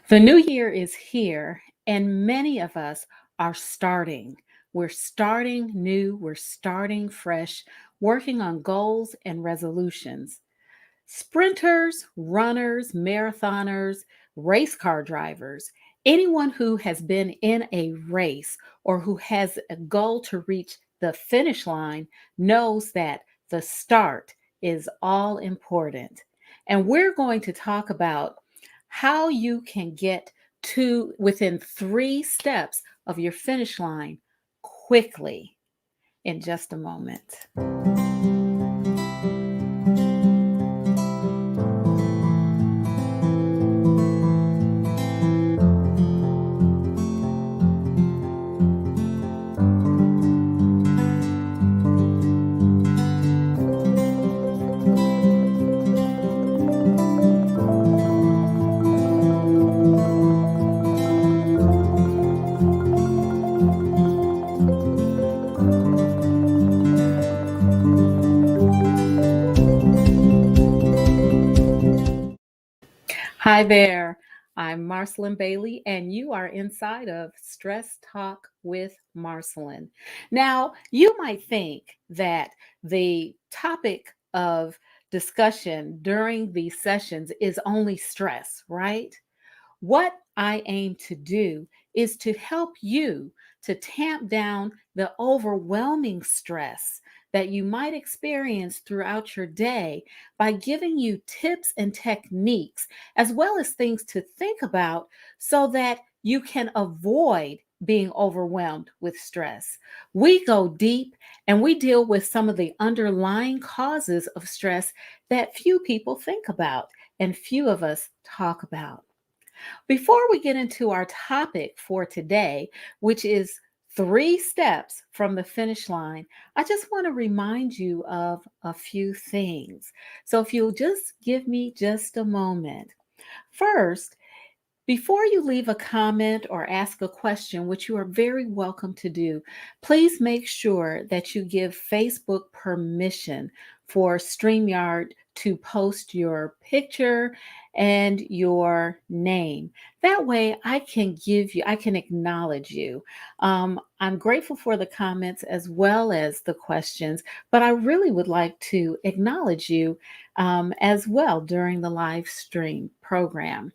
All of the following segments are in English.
The new year is here, and many of us are starting. We're starting new, we're starting fresh, working on goals and resolutions. Sprinters, runners, marathoners, race car drivers, anyone who has been in a race or who has a goal to reach the finish line knows that the start is all important. And we're going to talk about how you can get to within 3 steps of your finish line quickly in just a moment. Hi there. I'm Marcyline Bailey, and you are inside of Stress Talk with Marcyline. Now, you might think that the topic of discussion during these sessions is only stress, right? What I aim to do is to help you to tamp down the overwhelming stress that you might experience throughout your day by giving you tips and techniques, as well as things to think about so that you can avoid being overwhelmed with stress. We go deep and we deal with some of the underlying causes of stress that few people think about and few of us talk about. Before we get into our topic for today, which is 3 steps from the finish line, I just want to remind you of a few things. So if you'll just give me just a moment. First, before you leave a comment or ask a question, which you are very welcome to do, please make sure that you give Facebook permission for StreamYard to post your picture and your name. That way I can acknowledge you. I'm grateful for the comments as well as the questions, but I really would like to acknowledge you as well during the live stream program.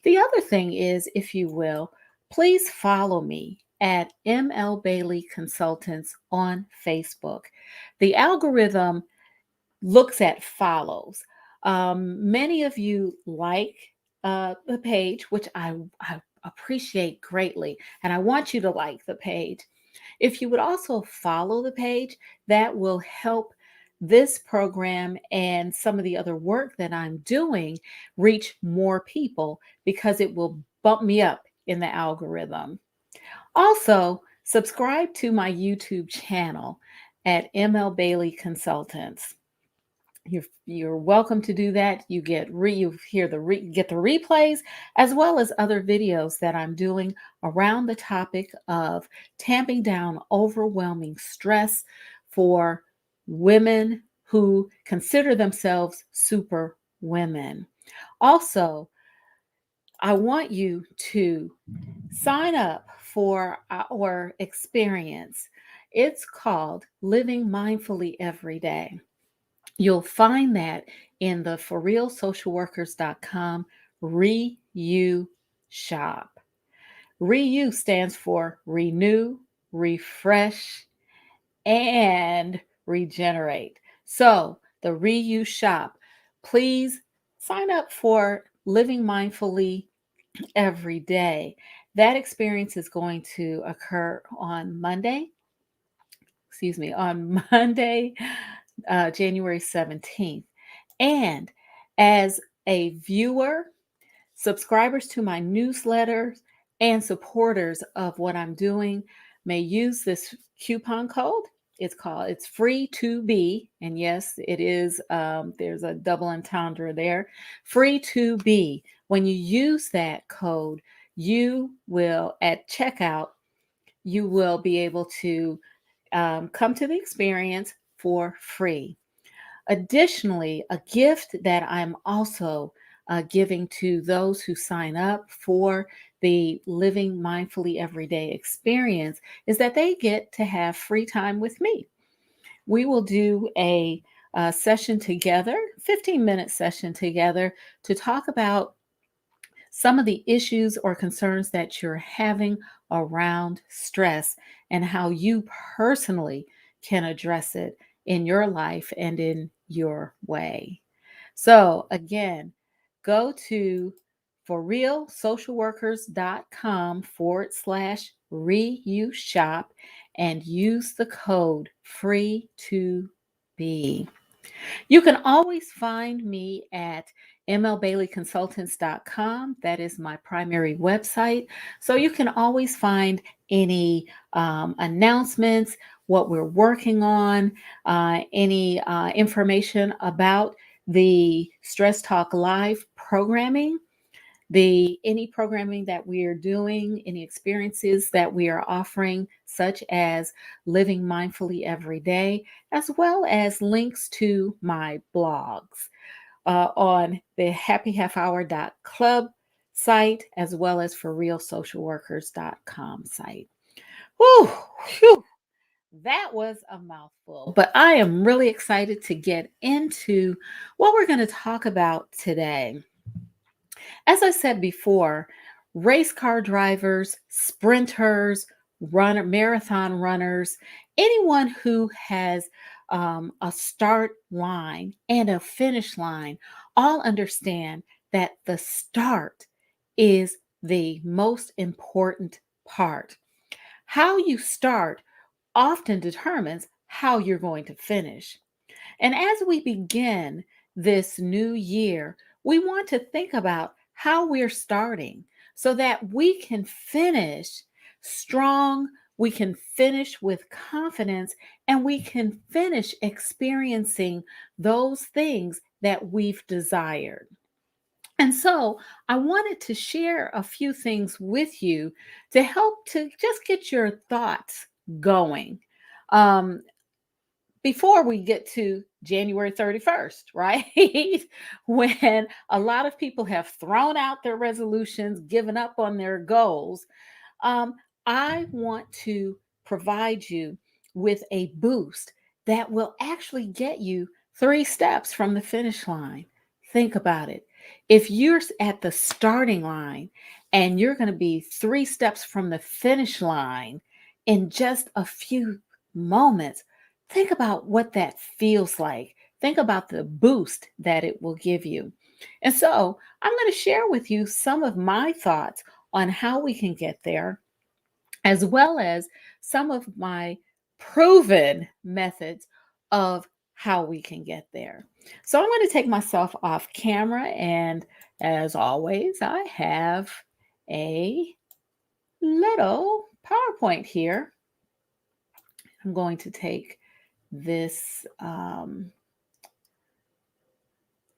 The other thing is, if you will, please follow me at ML Bailey Consultants on Facebook. The algorithm looks at follows. Many of you like the page, which I appreciate greatly, and I want you to like the page. If you would also follow the page, that will help this program and some of the other work that I'm doing reach more people because it will bump me up in the algorithm. Also, subscribe to my YouTube channel at ML Bailey Consultants. You're welcome to do that. You get the replays as well as other videos that I'm doing around the topic of tamping down overwhelming stress for women who consider themselves super women. Also, I want you to sign up for our experience. It's called Living Mindfully Every Day. You'll find that in the forrealsocialworkers.com ReU shop. ReU stands for renew, refresh, and regenerate. So the ReU shop, please sign up for Living Mindfully Every Day. That experience is going to occur on Monday, January 17th. And as a viewer, subscribers to my newsletters, and supporters of what I'm doing may use this coupon code. It's free to be. And yes, it is, there's a double entendre there. Free to be. When you use that code, you will, at checkout, you will be able to come to the experience for free. Additionally, a gift that I'm also giving to those who sign up for the Living Mindfully Everyday experience is that they get to have free time with me. We will do a session together, 15-minute session together to talk about some of the issues or concerns that you're having around stress and how you personally can address it in your life and in your way. So, again, go to forrealsocialworkers.com/reuse shop and use the code free to be. You can always find me at mlbaileyconsultants.com. That is my primary website. So you can always find any announcements, what we're working on, any information about the Stress Talk Live programming, the any programming that we are doing, any experiences that we are offering, such as living mindfully every day, as well as links to my blogs on the happyhalfhour.club site, as well as forrealsocialworkers.com site. Whew, whew, that was a mouthful, but I am really excited to get into what we're going to talk about today. As I said before, race car drivers, sprinters, marathon runners, anyone who has a start line and a finish line all understand that the start is the most important part. How you start often determines how you're going to finish. And as we begin this new year, we want to think about how we're starting so that we can finish strong, we can finish with confidence, and we can finish experiencing those things that we've desired. And so I wanted to share a few things with you to help to just get your thoughts going. Um, Before we get to January 31st, right? When a lot of people have thrown out their resolutions, given up on their goals, um, I want to provide you with a boost that will actually get you 3 steps from the finish line. Think about it. If you're at the starting line and you're going to be 3 steps from the finish line in just a few moments, think about what that feels like. Think about the boost that it will give you. And so I'm going to share with you some of my thoughts on how we can get there, as well as some of my proven methods of how we can get there. So I'm going to take myself off camera, and as always, I have a little PowerPoint here. I'm going to take this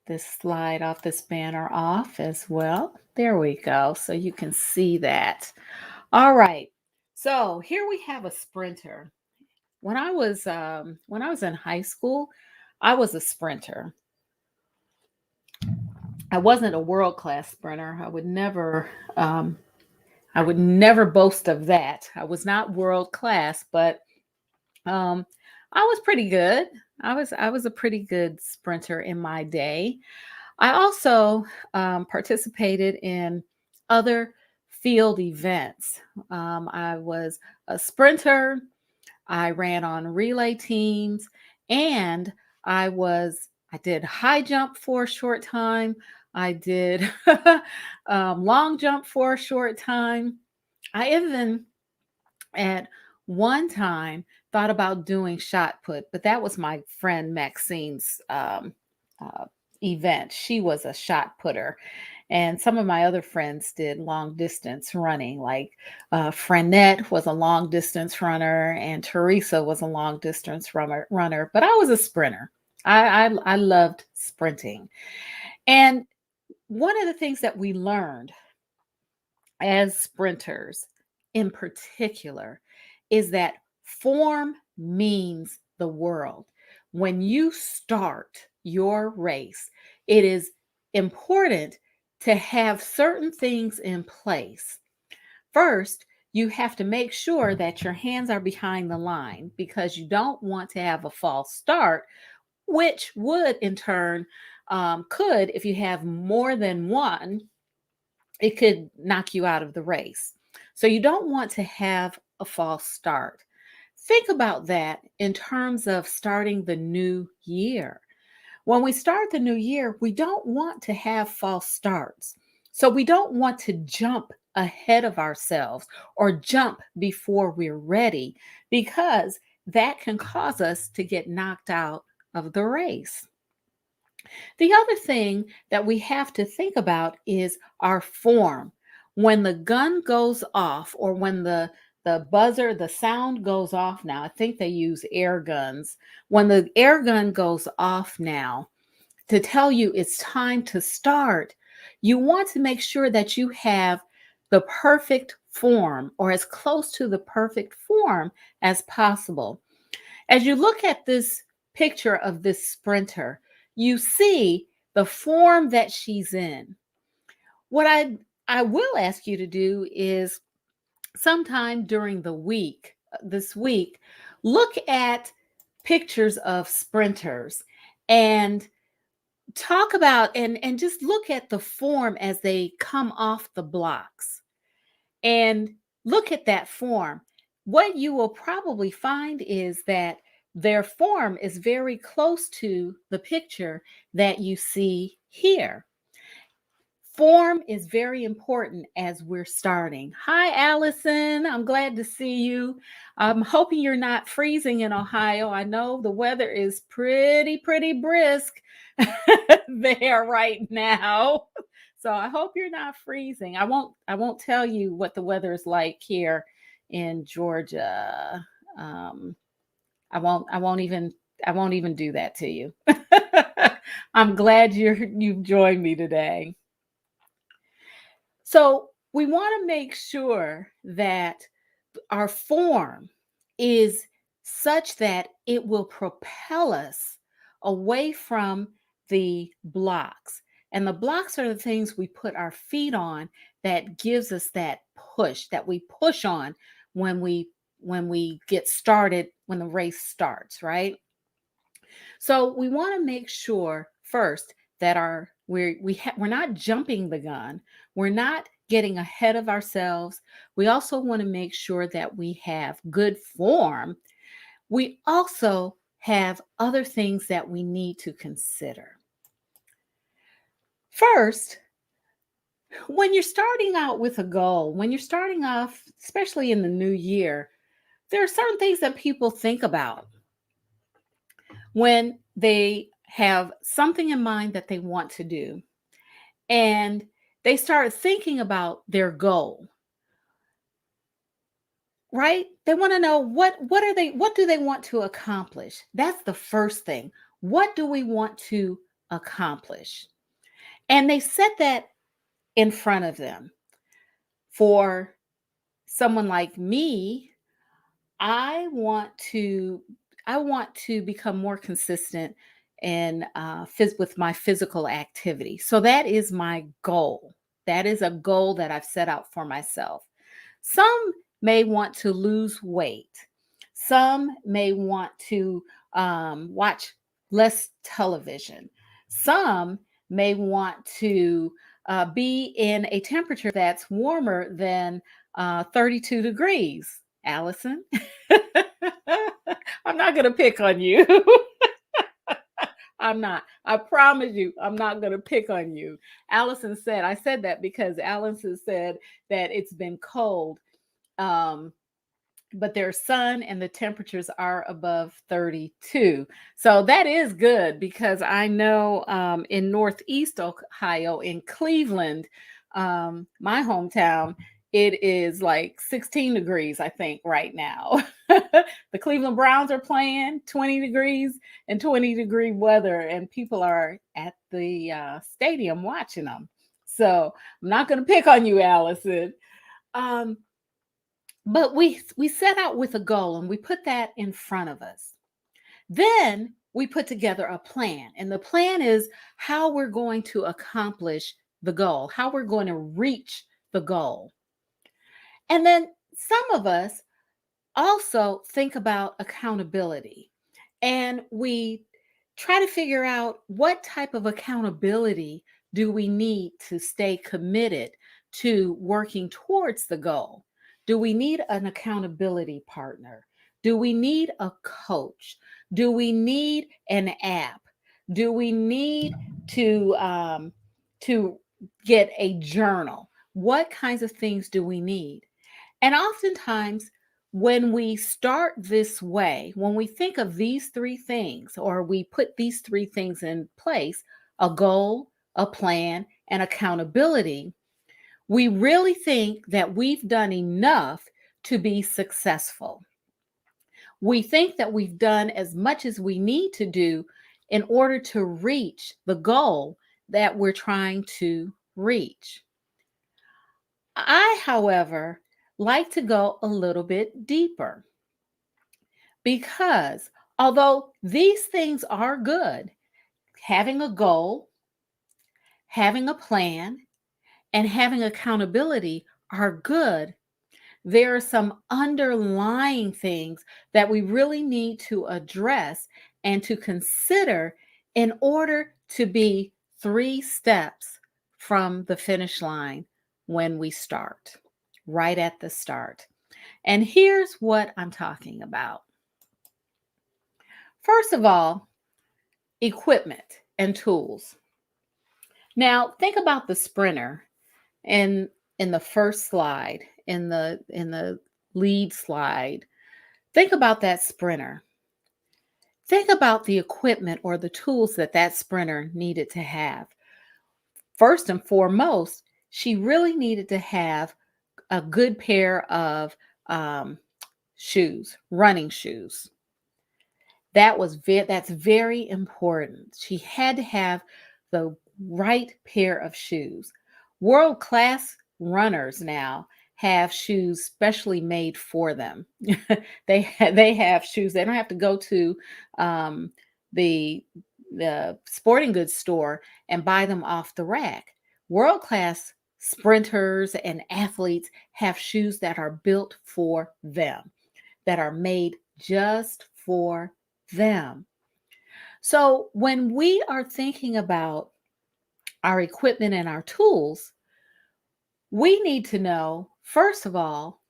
this slide off, this banner off as well. There we go. So you can see that. All right. So here we have a sprinter. When I was in high school, I was a sprinter. I wasn't a world class sprinter. I would never boast of that. I was not world class, but um, I was pretty good. I was a pretty good sprinter in my day. I also participated in other field events. I was a sprinter. I ran on relay teams, and I did high jump for a short time. I did long jump for a short time. I even at one time thought about doing shot put, but that was my friend Maxine's uh, event. She was a shot putter. And some of my other friends did long distance running, like Frenette was a long distance runner, and Teresa was a long distance runner. But I was a sprinter. I loved sprinting. And one of the things that we learned as sprinters in particular is that form means the world. When you start your race, it is important to have certain things in place. First, you have to make sure that your hands are behind the line because you don't want to have a false start, which would in turn could, if you have more than one, it could knock you out of the race. So you don't want to have a false start. Think about that in terms of starting the new year. When we start the new year, we don't want to have false starts. So we don't want to jump ahead of ourselves or jump before we're ready because that can cause us to get knocked out of the race. The other thing that we have to think about is our form. When the gun goes off or when the buzzer, the sound goes off now, I think they use air guns. When the air gun goes off now, to tell you it's time to start, you want to make sure that you have the perfect form or as close to the perfect form as possible. As you look at this picture of this sprinter, you see the form that she's in. What I will ask you to do is sometime during the week, this week, look at pictures of sprinters and talk about and just look at the form as they come off the blocks and look at that form. What you will probably find is that their form is very close to the picture that you see here. Form is very important as we're starting. Hi, Allison. I'm glad to see you. I'm hoping you're not freezing in Ohio. I know the weather is pretty brisk there right now. So I hope you're not freezing. I won't tell you what the weather is like here in Georgia. Um, I won't even do that to you. I'm glad you've joined me today. So we want to make sure that our form is such that it will propel us away from the blocks. And the blocks are the things we put our feet on that gives us that push that we push on when we get started, when the race starts, right? So we want to make sure first that we're not jumping the gun. We're not getting ahead of ourselves. We also want to make sure that we have good form. We also have other things that we need to consider. First, when you're starting out with a goal, when you're starting off, especially in the new year, there are certain things that people think about when they have something in mind that they want to do and they start thinking about their goal, right? They want to know what do they want to accomplish? That's the first thing. What do we want to accomplish? And they set that in front of them. For someone like me, I want to I want to become more consistent in with my physical activity. So that is my goal. That is a goal that I've set out for myself. Some may want to lose weight. Some may want to watch less television. Some may want to be in a temperature that's warmer than 32 degrees. Allison, I'm not going to pick on you. I'm not. I promise you, I'm not going to pick on you. Allison said, I said that because Allison said that it's been cold. Um, but there's sun and the temperatures are above 32. So that is good because I know in Northeast Ohio, in Cleveland, my hometown, it is like 16 degrees, I think, right now. The Cleveland Browns are playing 20 degrees and 20-degree weather, and people are at the stadium watching them. So I'm not going to pick on you, Allison. Um, but we set out with a goal and we put that in front of us. Then we put together a plan. And the plan is how we're going to accomplish the goal, how we're going to reach the goal. And then some of us also think about accountability, and we try to figure out what type of accountability do we need to stay committed to working towards the goal. Do we need an accountability partner? Do we need a coach? Do we need an app? Do we need to get a journal? What kinds of things do we need? And oftentimes, when we start this way, when we think of these three things, or we put these three things in place, a goal, a plan, and accountability, we really think that we've done enough to be successful. We think that we've done as much as we need to do in order to reach the goal that we're trying to reach. I, however, like to go a little bit deeper because although these things are good, having a goal, having a plan, and having accountability are good, there are some underlying things that we really need to address and to consider in order to be 3 steps from the finish line when we start, right at the start. And here's what I'm talking about. First of all, equipment and tools. Now, think about the sprinter in the first slide, in the lead slide. Think about that sprinter. Think about the equipment or the tools that that sprinter needed to have. First and foremost, she really needed to have a good pair of shoes, running shoes. That's very important. She had to have the right pair of shoes. World class runners now have shoes specially made for them. They have shoes. They don't have to go to um, the the sporting goods store and buy them off the rack. World class sprinters and athletes have shoes that are built for them, that are made just for them. So when we are thinking about our equipment and our tools, we need to know, first of all,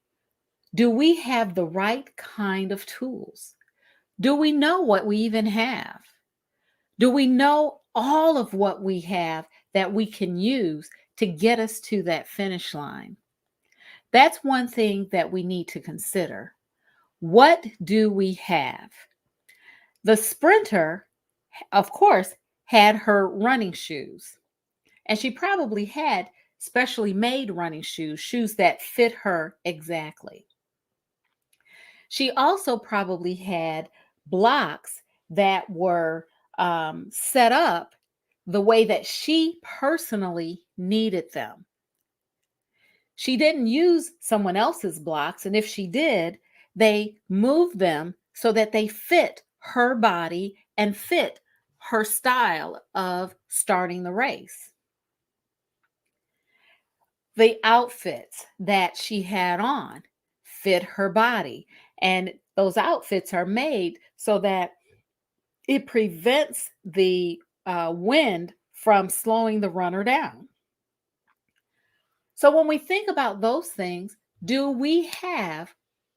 do we have the right kind of tools? Do we know what we even have? Do we know all of what we have that we can use to get us to that finish line? That's one thing that we need to consider. What do we have? The sprinter, of course, had her running shoes, and she probably had specially made running shoes, shoes that fit her exactly. She also probably had blocks that were set up the way that she personally needed them. She didn't use someone else's blocks, and if she did, they moved them so that they fit her body and fit her style of starting the race. The outfits that she had on fit her body, and those outfits are made so that it prevents the wind from slowing the runner down. So when we think about those things, do we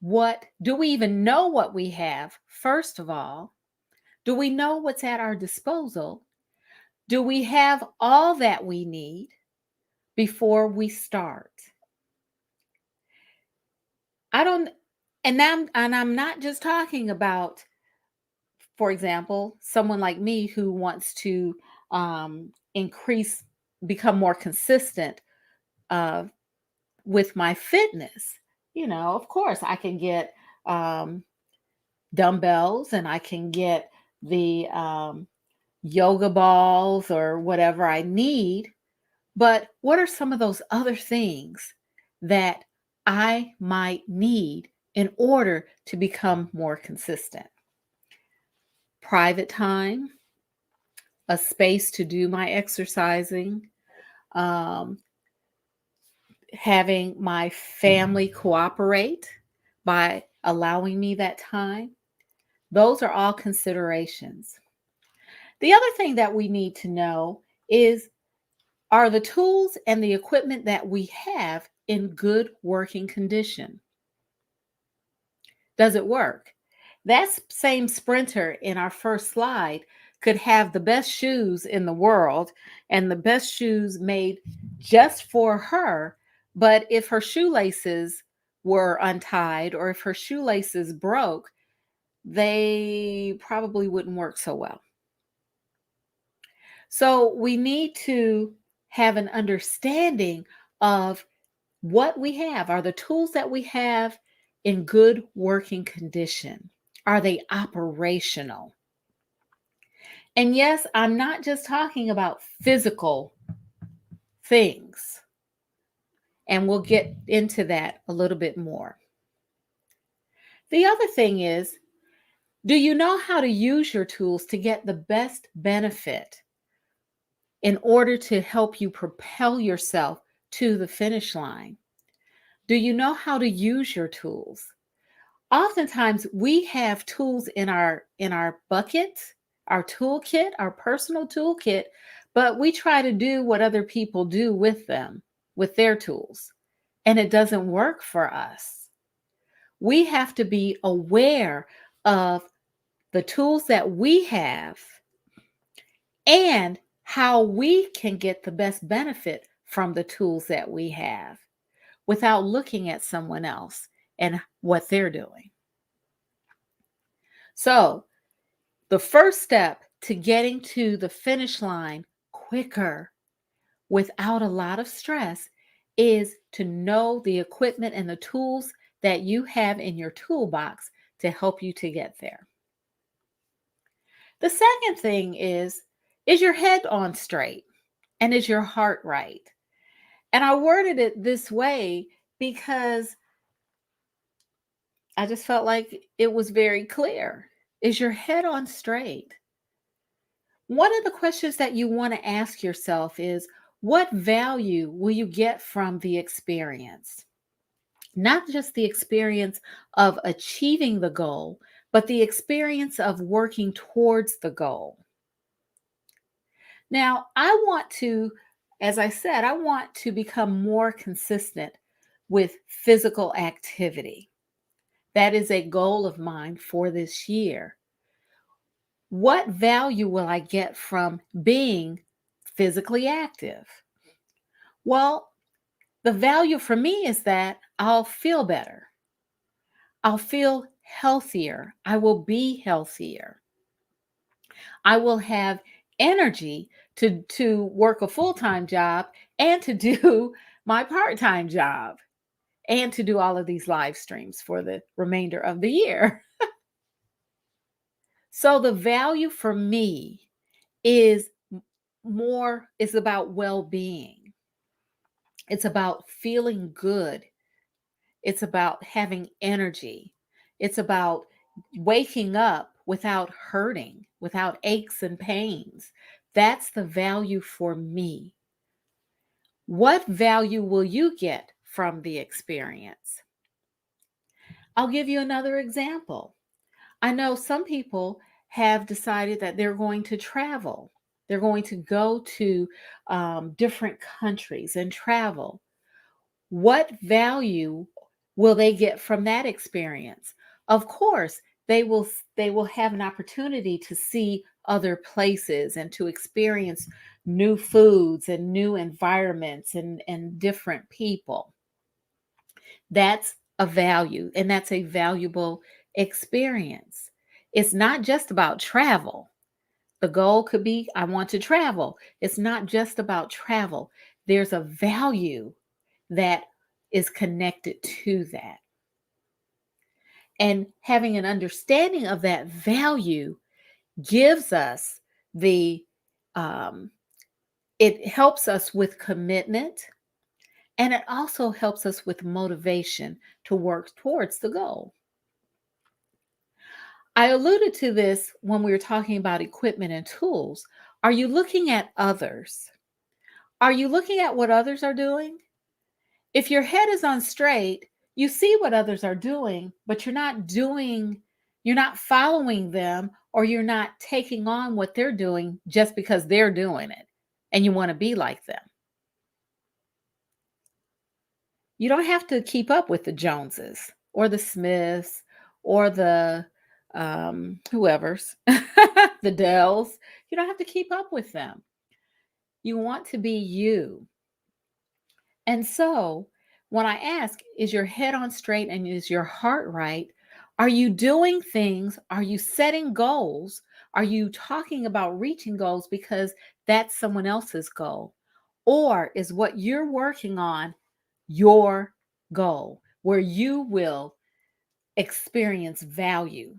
even know what we have? First of all, do we know what's at our disposal? Do we have all that we need before we start? I don't, and I'm not just talking about, for example, someone like me who wants to increase, become more consistent uh, with my fitness. Of course, I can get um, dumbbells, and I can get the yoga balls or whatever I need. But what are some of those other things that I might need in order to become more consistent? private time, a space to do my exercising, um, having my family cooperate by allowing me that time. Those are all considerations. The other thing that we need to know is, are the tools and the equipment that we have in good working condition? Does it work? That same sprinter in our first slide could have the best shoes in the world and the best shoes made just for her. But if her shoelaces were untied or if her shoelaces broke, they probably wouldn't work so well. So we need to have an understanding of what we have. Are the tools that we have in good working condition? Are they operational? And yes, I'm not just talking about physical things, and we'll get into that a little bit more. The other thing is, do you know how to use your tools to get the best benefit in order to help you propel yourself to the finish line? Do you know how to use your tools? Oftentimes we have tools in our bucket, our toolkit, our personal toolkit, but we try to do what other people do with them, with their tools, and it doesn't work for us. We have to be aware of the tools that we have and how we can get the best benefit from the tools that we have without looking at someone else and what they're doing. So, the first step to getting to the finish line quicker without a lot of stress is to know the equipment and the tools that you have in your toolbox to help you to get there. The second thing is your head on straight and is your heart right? And I worded it this way because I just felt like it was very clear. Is your head on straight? One of the questions that you want to ask yourself is, what value will you get from the experience? Not just the experience of achieving the goal, but the experience of working towards the goal. Now, I want to, as I said, I want to become more consistent with physical activity. That is a goal of mine for this year. What value will I get from being physically active? Well, the value for me is that I'll feel better. I'll feel healthier. I will be healthier. I will have energy to work a full-time job and to do my part-time job and to do all of these live streams for the remainder of the year. So the value for me is is about well-being. It's about feeling good. It's about having energy. It's about waking up without hurting, without aches and pains. That's the value for me. What value will you get from the experience? I'll give you another example. I know some people have decided that they're going to travel. They're going to go to different countries and travel. What value will they get from that experience? Of course, they will have an opportunity to see other places and to experience new foods and new environments and different people. That's a value and that's a valuable experience. It's not just about travel. The goal could be, I want to travel. It's not just about travel. There's a value that is connected to that. And having an understanding of that value gives us the, um, it helps us with commitment and it also helps us with motivation to work towards the goal. I alluded to this when we were talking about equipment and tools. Are you looking at others? Are you looking at what others are doing? If your head is on straight, you see what others are doing, but you're not following them, or you're not taking on what they're doing just because they're doing it and you want to be like them. You don't have to keep up with the Joneses or the Smiths or the whoever's, the Dells. You don't have to keep up with them. You want to be you. And so, when I ask, is your head on straight and is your heart right? Are you doing things? Are you setting goals? Are you talking about reaching goals because that's someone else's goal? Or is what you're working on your goal, where you will experience value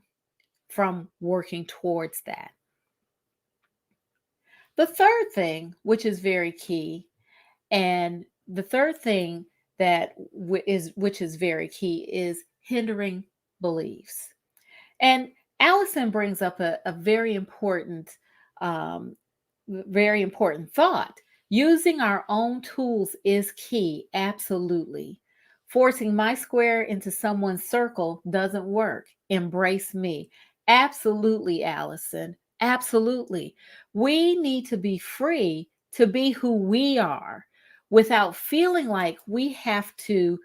from working towards that? The third thing, which is very key, and the third thing that which is very key, is hindering beliefs. And Allison brings up a um, very important thought. Using our own tools is key, absolutely. Forcing my square into someone's circle doesn't work. Embrace me. Absolutely, Allison. Absolutely. We need to be free to be who we are without feeling like we have to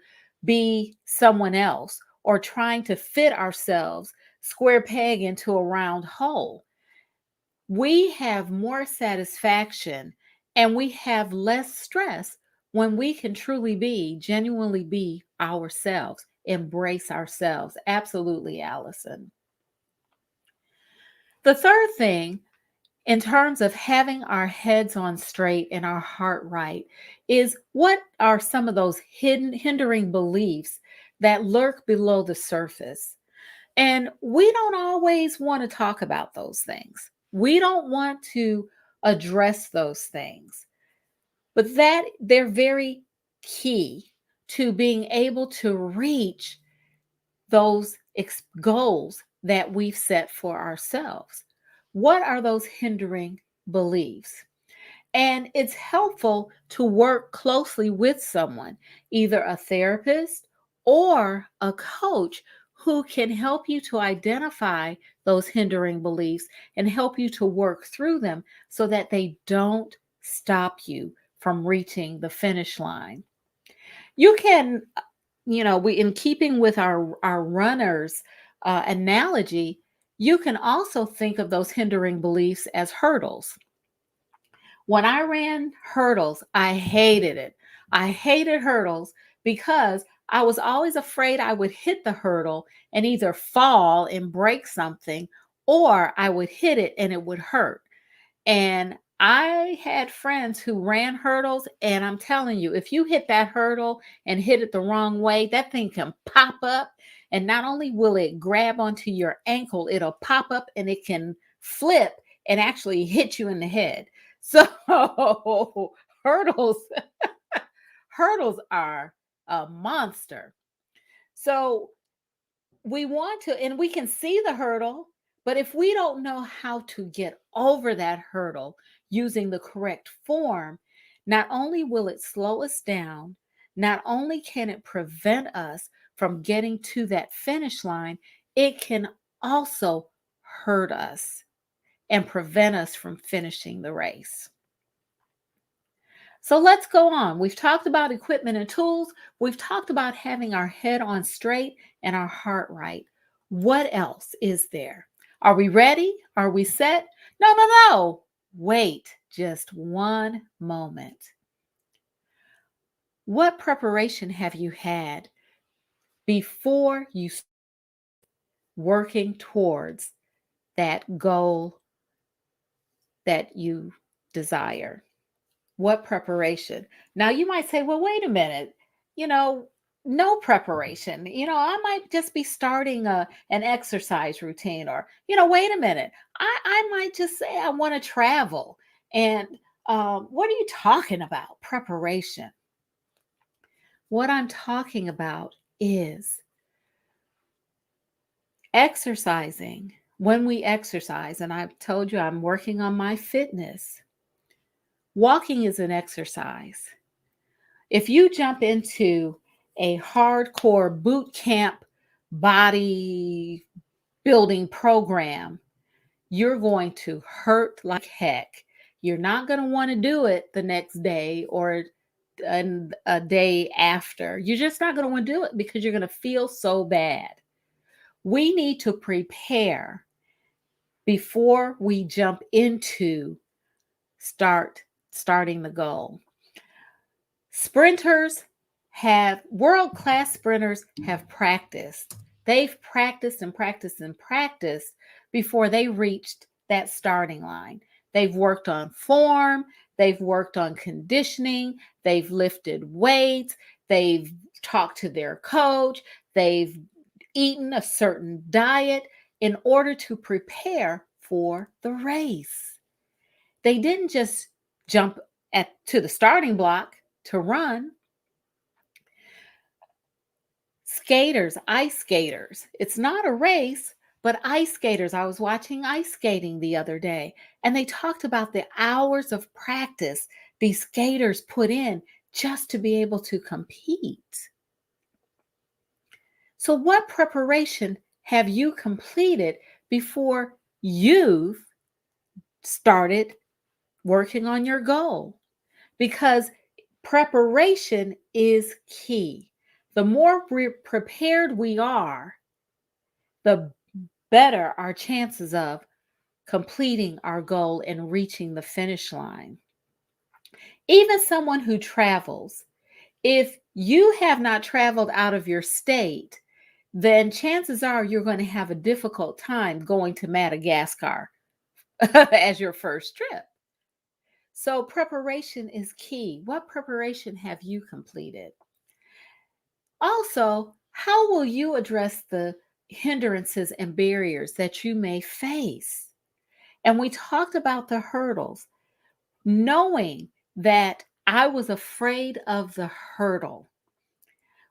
be someone else or trying to fit ourselves square peg into a round hole. We have more satisfaction and we have less stress when we can truly be, genuinely be ourselves, embrace ourselves. Absolutely, Allison. The third thing, in terms of having our heads on straight and our heart right, is what are some of those hindering beliefs that lurk below the surface? And we don't always want to talk about those things. We don't want to address those things. But that they're very key to being able to reach those goals that we've set for ourselves. What are those hindering beliefs? And it's helpful to work closely with someone, either a therapist or a coach, who can help you to identify those hindering beliefs and help you to work through them so that they don't stop you from reaching the finish line. You can, we, in keeping with our runners analogy, you can also think of those hindering beliefs as hurdles. When I ran hurdles, I hated it. I hated hurdles because I was always afraid I would hit the hurdle and either fall and break something, or I would hit it and it would hurt. And I had friends who ran hurdles, and I'm telling you, if you hit that hurdle and hit it the wrong way, that thing can pop up. And not only will it grab onto your ankle, it'll pop up and it can flip and actually hit you in the head. So hurdles, hurdles are a monster. So we want to, and we can see the hurdle, but if we don't know how to get over that hurdle using the correct form, not only will it slow us down, not only can it prevent us from getting to that finish line, it can also hurt us and prevent us from finishing the race. So let's go on. We've talked about equipment and tools. We've talked about having our head on straight and our heart right. What else is there? Are we ready? Are we set? No, no, no. Wait just one moment. What preparation have you had before you working towards that goal that you desire? What preparation? Now you might say, well, wait a minute, you know, no preparation. I might just be starting an exercise routine, or, wait a minute, I might just say I want to travel. And what are you talking about? Preparation. What I'm talking about is exercising when we exercise, and I've told you I'm working on my fitness, walking is an exercise. If you jump into a hardcore boot camp body building program, you're going to hurt like heck. You're not going to want to do it the next day or a day after. You're just not going to want to do it because you're going to feel so bad. We need to prepare before we jump into starting the goal. Sprinters have world-class sprinters have practiced. They've practiced and practiced and practiced before they reached that starting line. They've worked on form, they've worked on conditioning, they've lifted weights, they've talked to their coach, they've eaten a certain diet in order to prepare for the race. They didn't just jump to the starting block to run. Skaters, ice skaters. It's not a race, but ice skaters. I was watching ice skating the other day, and they talked about the hours of practice these skaters put in just to be able to compete. So, what preparation have you completed before you've started working on your goal? Because preparation is key. The more prepared we are, the better our chances of completing our goal and reaching the finish line. Even someone who travels, if you have not traveled out of your state, then chances are you're going to have a difficult time going to Madagascar as your first trip. So, preparation is key. What preparation have you completed? Also, how will you address the hindrances and barriers that you may face? And we talked about the hurdles, knowing that I was afraid of the hurdle.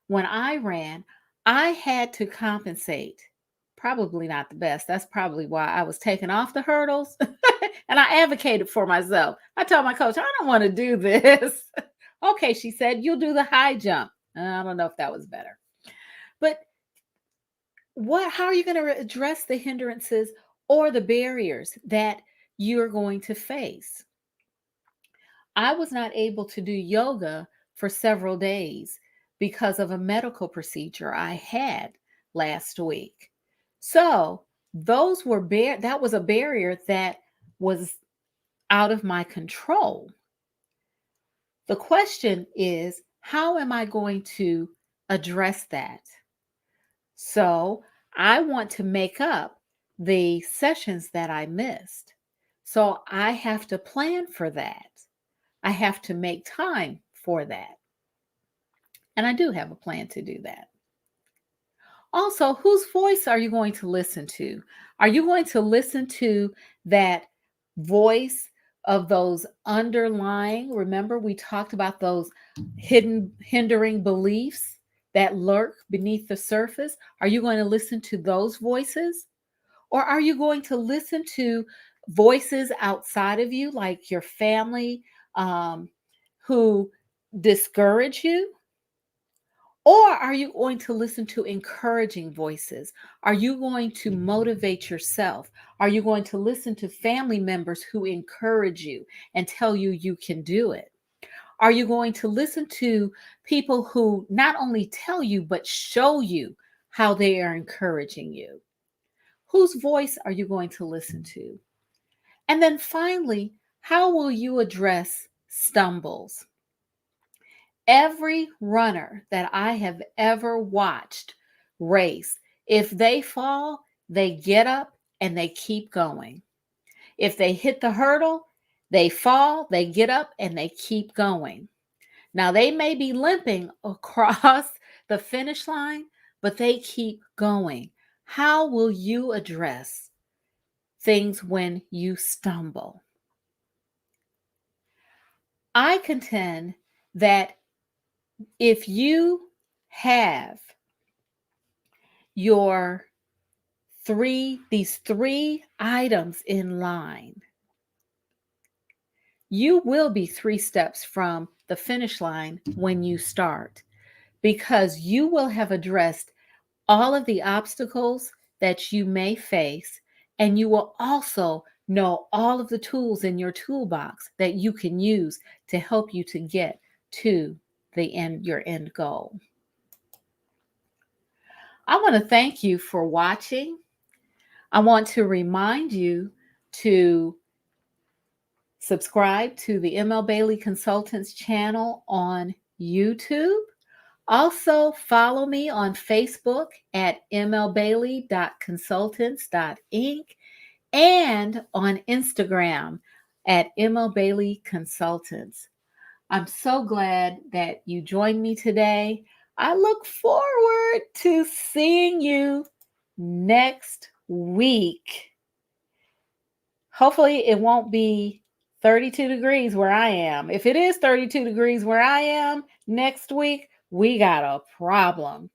When I ran, I had to compensate. Probably not the best. That's probably why I was taking off the hurdles. And I advocated for myself. I told my coach, I don't want to do this. Okay, she said, you'll do the high jump. I don't know if that was better. But how are you going to address the hindrances or the barriers that you're going to face? I was not able to do yoga for several days because of a medical procedure I had last week. So, that was a barrier that was out of my control. The question is, how am I going to address that? So I want to make up the sessions that I missed. So I have to plan for that. I have to make time for that. And I do have a plan to do that. Also, whose voice are you going to listen to? Are you going to listen to that voice of those underlying? Remember, we talked about those hindering beliefs that lurk beneath the surface. Are you going to listen to those voices? Or are you going to listen to voices outside of you, like your family, who discourage you? Or are you going to listen to encouraging voices? Are you going to motivate yourself? Are you going to listen to family members who encourage you and tell you you can do it? Are you going to listen to people who not only tell you, but show you how they are encouraging you? Whose voice are you going to listen to? And then finally, how will you address stumbles? Every runner that I have ever watched race, if they fall, they get up and they keep going. If they hit the hurdle, they fall, they get up and they keep going. Now, they may be limping across the finish line, but they keep going. How will you address things when you stumble? I contend that if you have your these three items in line, you will be 3 steps from the finish line when you start, because you will have addressed all of the obstacles that you may face, and you will also know all of the tools in your toolbox that you can use to help you to get to your end goal. I want to thank you for watching. I want to remind you to subscribe to the ML Bailey Consultants channel on YouTube. Also, follow me on Facebook at mlbailey.consultants.inc and on Instagram at ML Consultants. I'm so glad that you joined me today. I look forward to seeing you next week. Hopefully, it won't be 32 degrees where I am. If it is 32 degrees where I am next week, we got a problem.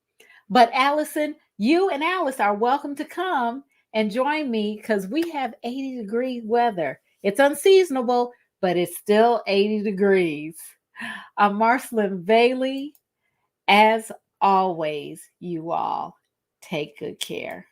But Allison, you and Alice are welcome to come and join me, because we have 80-degree weather. It's unseasonable, but it's still 80 degrees. I'm Marcyline Bailey. As always, you all take good care.